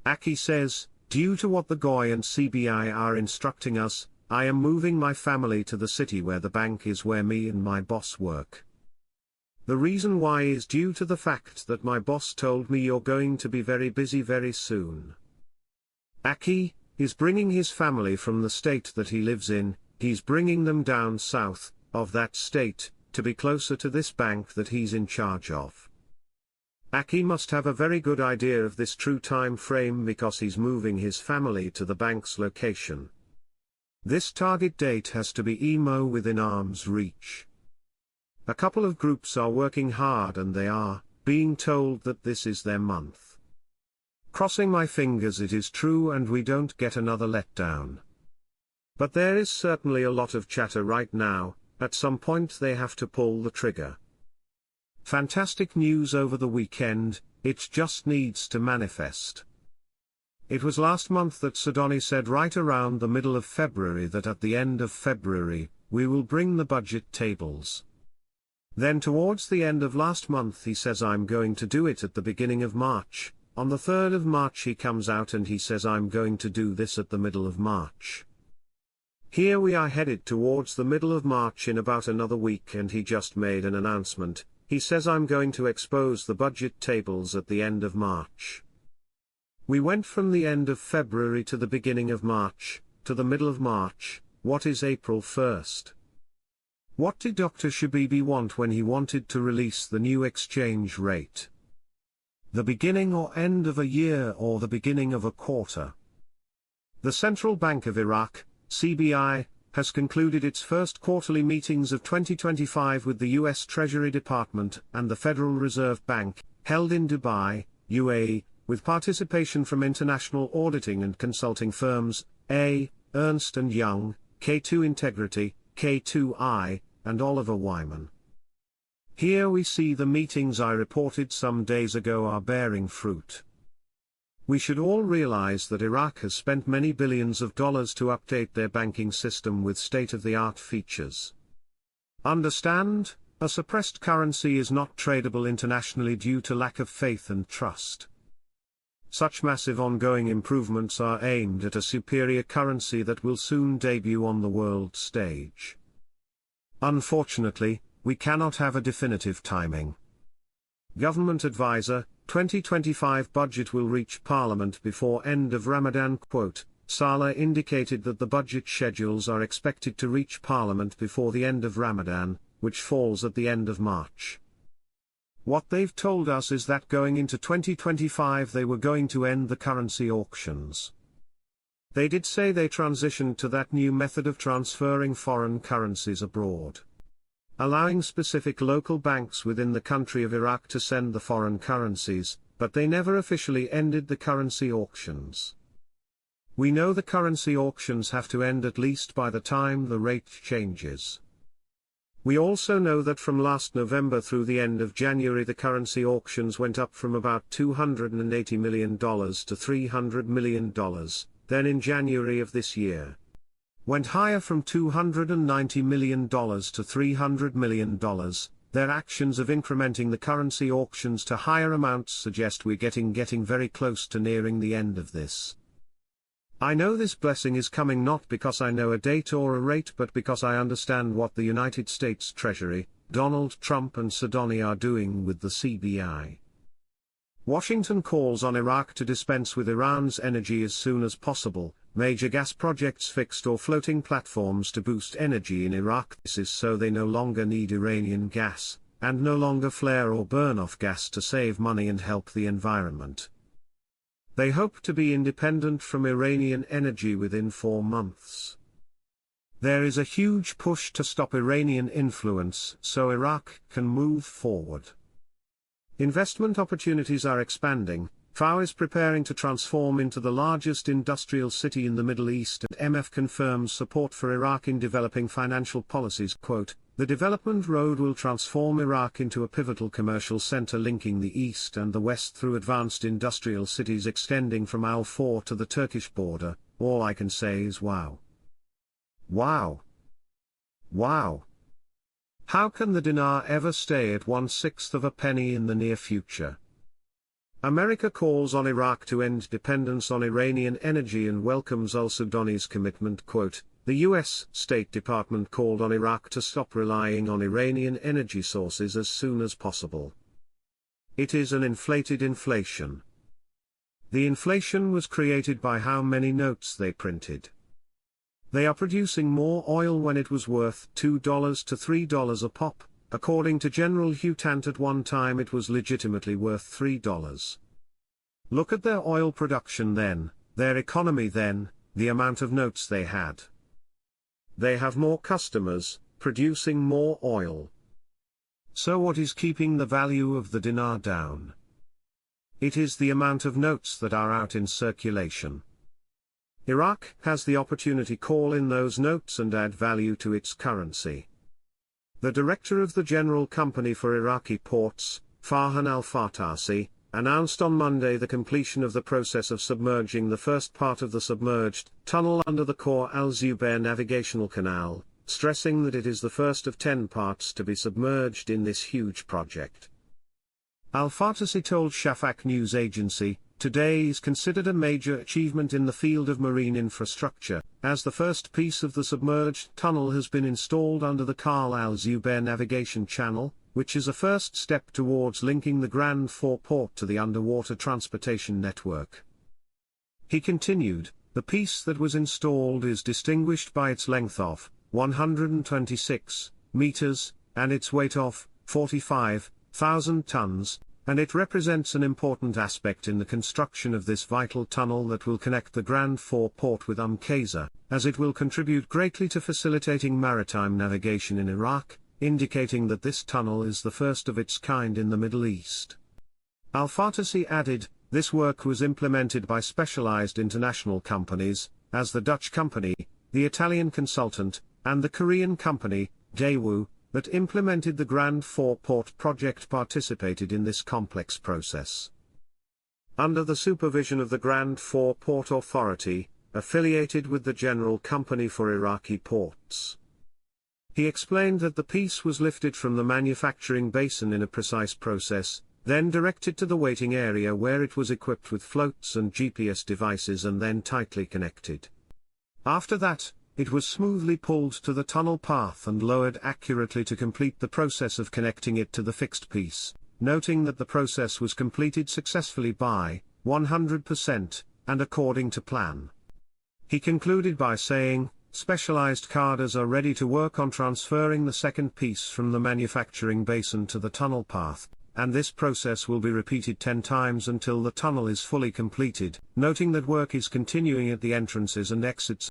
Aki says, due to what the GOI and CBI are instructing us, I am moving my family to the city where the bank is, where me and my boss work. The reason why is due to the fact that my boss told me you're going to be very busy very soon. Aki is bringing his family from the state that he lives in, he's bringing them down south of that state, to be closer to this bank that he's in charge of. Aki must have a very good idea of this true time frame because he's moving his family to the bank's location. This target date has to be within arm's reach. A couple of groups are working hard and they are being told that this is their month. Crossing my fingers it is true and we don't get another letdown. But there is certainly a lot of chatter right now, at some point they have to pull the trigger. Fantastic news over the weekend, it just needs to manifest. It was last month that Sudani said right around the middle of February that at the end of February, we will bring the budget tables. Then towards the end of last month he says I'm going to do it at the beginning of March. On the 3rd of March he comes out and he says I'm going to do this at the middle of March. Here we are headed towards the middle of March in about another week and he just made an announcement. He says I'm going to expose the budget tables at the end of March. We went from the end of February to the beginning of March, to the middle of March. What is April 1st? What did Dr. Shabibi want when he wanted to release the new exchange rate? The beginning or end of a year or the beginning of a quarter? The Central Bank of Iraq, CBI, has concluded its first quarterly meetings of 2025 with the U.S. Treasury Department and the Federal Reserve Bank, held in Dubai, UAE, with participation from international auditing and consulting firms, Ernst & Young, K2 Integrity, K2I, and Oliver Wyman. Here we see the meetings I reported some days ago are bearing fruit. We should all realize that Iraq has spent many billions of dollars to update their banking system with state-of-the-art features. Understand, a suppressed currency is not tradable internationally due to lack of faith and trust. Such massive ongoing improvements are aimed at a superior currency that will soon debut on the world stage. Unfortunately, we cannot have a definitive timing. Government advisor, 2025 budget will reach Parliament before end of Ramadan. Saleh indicated that the budget schedules are expected to reach Parliament before the end of Ramadan, which falls at the end of March. What they've told us is that going into 2025 they were going to end the currency auctions. They did say they transitioned to that new method of transferring foreign currencies abroad, allowing specific local banks within the country of Iraq to send the foreign currencies, but they never officially ended the currency auctions. We know the currency auctions have to end at least by the time the rate changes. We also know that from last November through the end of January the currency auctions went up from about $280 million to $300 million, then in January of this year went higher from $290 million to $300 million. Their actions of incrementing the currency auctions to higher amounts suggest we're getting very close to nearing the end of this. I know this blessing is coming not because I know a date or a rate but because I understand what the United States Treasury, Donald Trump and Sudani are doing with the CBI. Washington calls on Iraq to dispense with Iran's energy as soon as possible, major gas projects fixed or floating platforms to boost energy in Iraq. This is so they no longer need Iranian gas, and no longer flare or burn off gas to save money and help the environment. They hope to be independent from Iranian energy within 4 months. There is a huge push to stop Iranian influence so Iraq can move forward. Investment opportunities are expanding. FAO is preparing to transform into the largest industrial city in the Middle East and MF confirms support for Iraq in developing financial policies. The development road will transform Iraq into a pivotal commercial center linking the east and the west through advanced industrial cities extending from Al-Fawr to the Turkish border. All I can say is wow. Wow. Wow. How can the dinar ever stay at 1/6 of a penny in the near future? America calls on Iraq to end dependence on Iranian energy and welcomes al-Sudani's commitment. Quote, the U.S. State Department called on Iraq to stop relying on Iranian energy sources as soon as possible. It is an inflated inflation. The inflation was created by how many notes they printed. They are producing more oil when it was worth $2 to $3 a pop. According to General Hutant, at one time it was legitimately worth $3. Look at their oil production then, their economy then, the amount of notes they had. They have more customers, producing more oil. So what is keeping the value of the dinar down? It is the amount of notes that are out in circulation. Iraq has the opportunity to call in those notes and add value to its currency. The director of the General Company for Iraqi Ports, Farhan al-Fatasi, announced on Monday the completion of the process of submerging the first part of the submerged tunnel under the Khor al-Zubair navigational canal, stressing that it is the first of 10 parts to be submerged in this huge project. Al-Fatasi told Shafaq news agency, "Today is considered a major achievement in the field of marine infrastructure, as the first piece of the submerged tunnel has been installed under the Khor al-Zubair navigation channel, which is a first step towards linking the Grand Four-Port to the underwater transportation network." He continued, "The piece that was installed is distinguished by its length of 126 meters, and its weight of 45,000 tons, and it represents an important aspect in the construction of this vital tunnel that will connect the Grand Four-Port with Qasr, as it will contribute greatly to facilitating maritime navigation in Iraq, indicating that this tunnel is the first of its kind in the Middle East." Al-Fatasi added, "This work was implemented by specialized international companies, as the Dutch company, the Italian consultant, and the Korean company, Daewoo, that implemented the Grand Four-Port project participated in this complex process. Under the supervision of the Grand Four-Port Authority, affiliated with the General Company for Iraqi Ports." He explained that the piece was lifted from the manufacturing basin in a precise process, then directed to the waiting area where it was equipped with floats and GPS devices and then tightly connected. After that, it was smoothly pulled to the tunnel path and lowered accurately to complete the process of connecting it to the fixed piece, noting that the process was completed successfully by 100%, and according to plan. He concluded by saying, "Specialized cadres are ready to work on transferring the second piece from the manufacturing basin to the tunnel path, and this process will be repeated 10 times until the tunnel is fully completed," noting that work is continuing at the entrances and exits